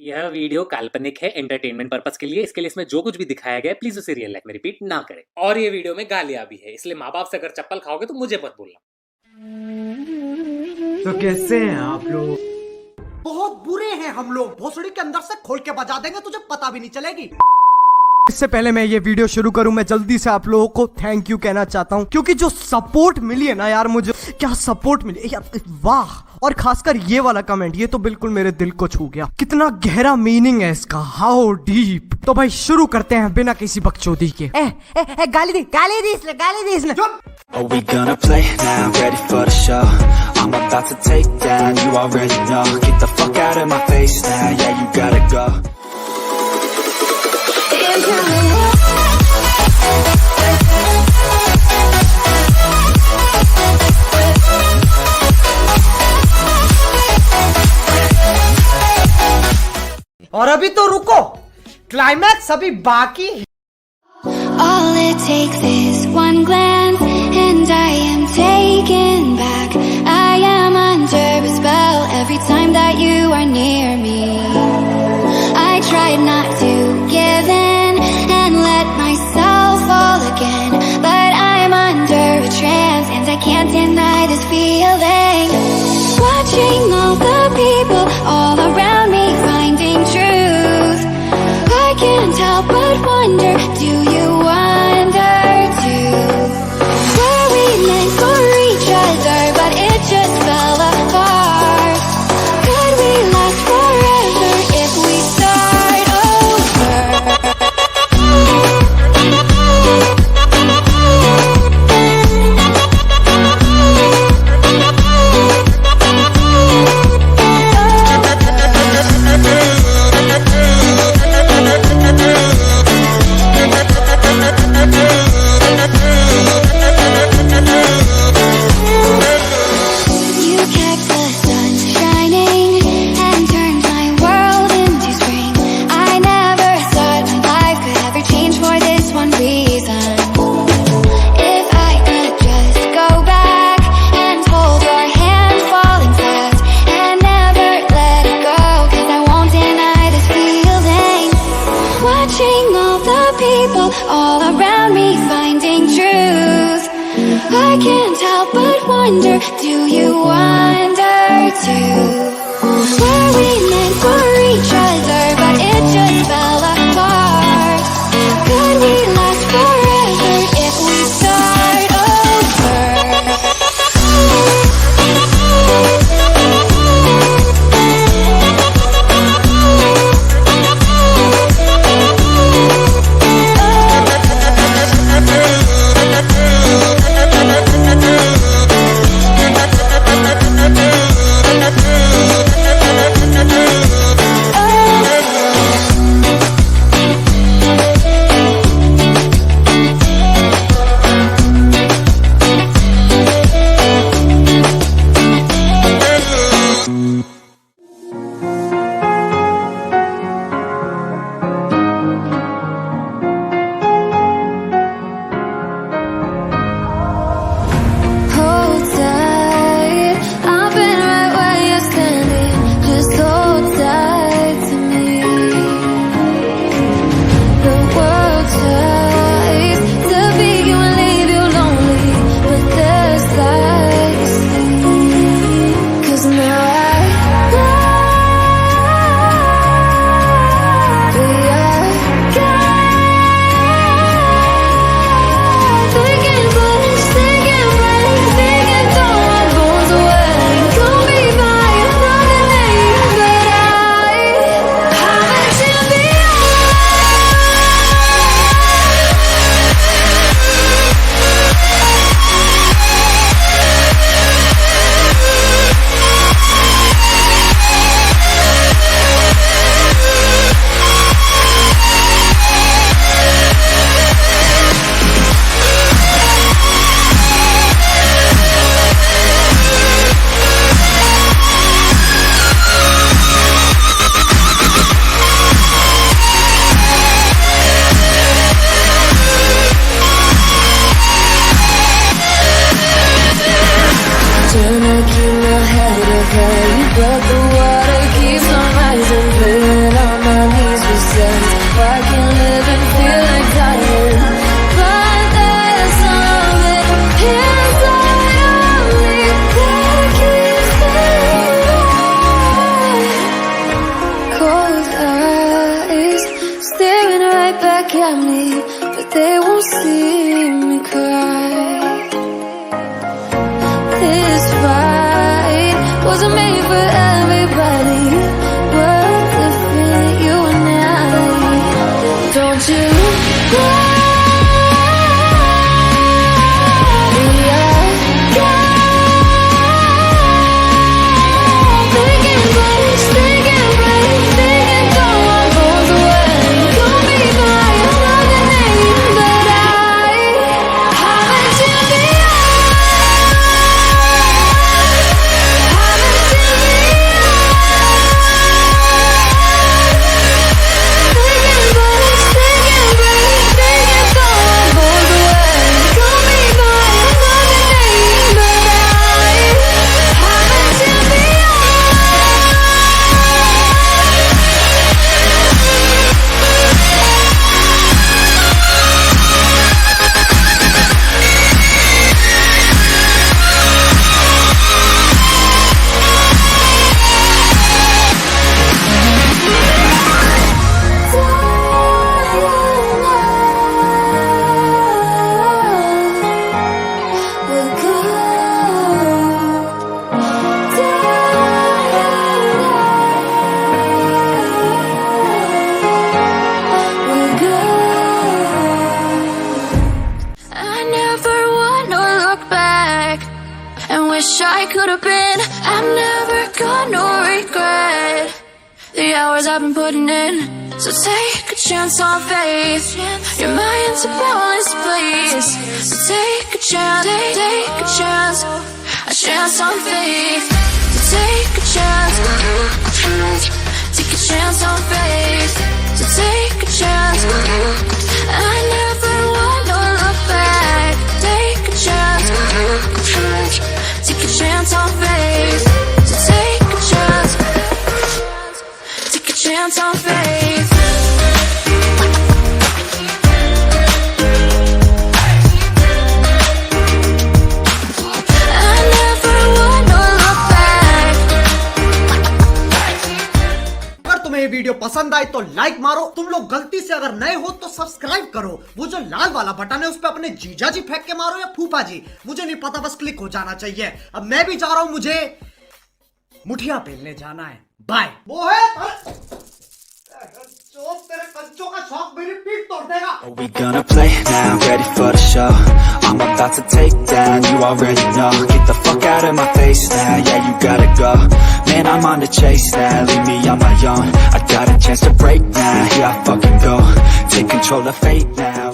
यह वीडियो काल्पनिक है, एंटरटेनमेंट पर्पस के लिए। इसके लिए इसमें जो कुछ भी दिखाया गया है प्लीज उसे रियल लाइफ में रिपीट ना करें। और ये वीडियो में गालियां भी है, इसलिए माँ बाप से अगर चप्पल खाओगे तो मुझे मत बोलना। तो कैसे हैं आप लोग? बहुत बुरे हैं हम लोग, भोसड़ी के अंदर से खोल के बजा देंगे, तुझे पता भी नहीं चलेगी। इससे पहले मैं ये वीडियो शुरू करूं, मैं जल्दी से आप लोगों को थैंक यू कहना चाहता हूं, क्योंकि जो सपोर्ट मिली है ना यार, मुझे क्या सपोर्ट मिली यार, वाह। और खासकर ये वाला कमेंट, ये तो बिल्कुल मेरे दिल को छू गया। कितना गहरा मीनिंग है इसका, हाउ डीप। तो भाई शुरू करते हैं बिना किसी बकचोदी के। गाली दी इसने। Are we gonna play now? Ready for the show? I'm about to take down, you already know. Get the fuck out of my face now, yeah you gotta go. और अभी तो रुको, क्लाइमैक्स अभी बाकी है। All it takes is one glance and I am taken back. I am under a spell every time that you are near me. I tried not to give in and let myself fall again, but I'm under a trance and I can't deny this feeling. Watching all the people all around me finding truth, I can't help but wonder, do you wonder too? Were we meant for each other, but it just fell apart? Could we last forever if we start over? You kept the sun shining and turned my world into spring. I never thought my life could ever change for this one reason. If I could just go back and hold your hand falling fast and never let it go, 'cause I won't deny this feeling. Watching all the people all around me finding truth, I can't help but wonder, do you wonder too? Were we meant for each other, but it just fell apart? Could we last forever if we start over? back at me, but they won't see me cry. This fight wasn't made for everybody, but different, you and I. Don't you cry. I could have been, I'm never gonna regret the hours I've been putting in. So take a chance on faith. Your mind's a boundless place. So take a chance, take a chance on faith. So take a chance on faith. So take a chance. I never wanna look back. Take a chance. Take a chance on faith. So take a chance. Take a chance on faith. I never wanna look back. अगर तुम्हें ये video पसंद आई तो like मारो। तुम लोग गलती से अगर नए हो तो सब्सक्राइब करो। वो जो लाल वाला बटन है उस पे अपने जीजा जी फेंक के मारो या फूफा जी, मुझे नहीं पता, बस क्लिक हो जाना चाहिए। अब मैं भी जा रहा हूं, मुझे मुठिया पेलने जाना है। बाय। वो है जो तेरे कंचों का शौक मेरी पीठ तोड़ देगा। We gonna play now, ready for the show. I'm about to take down, you already know. Get the fuck out of my face now, yeah you gotta go. Man, I'm on the chase now, leave me on my own. I got a chance to break now, here I fucking go. Take control of fate now.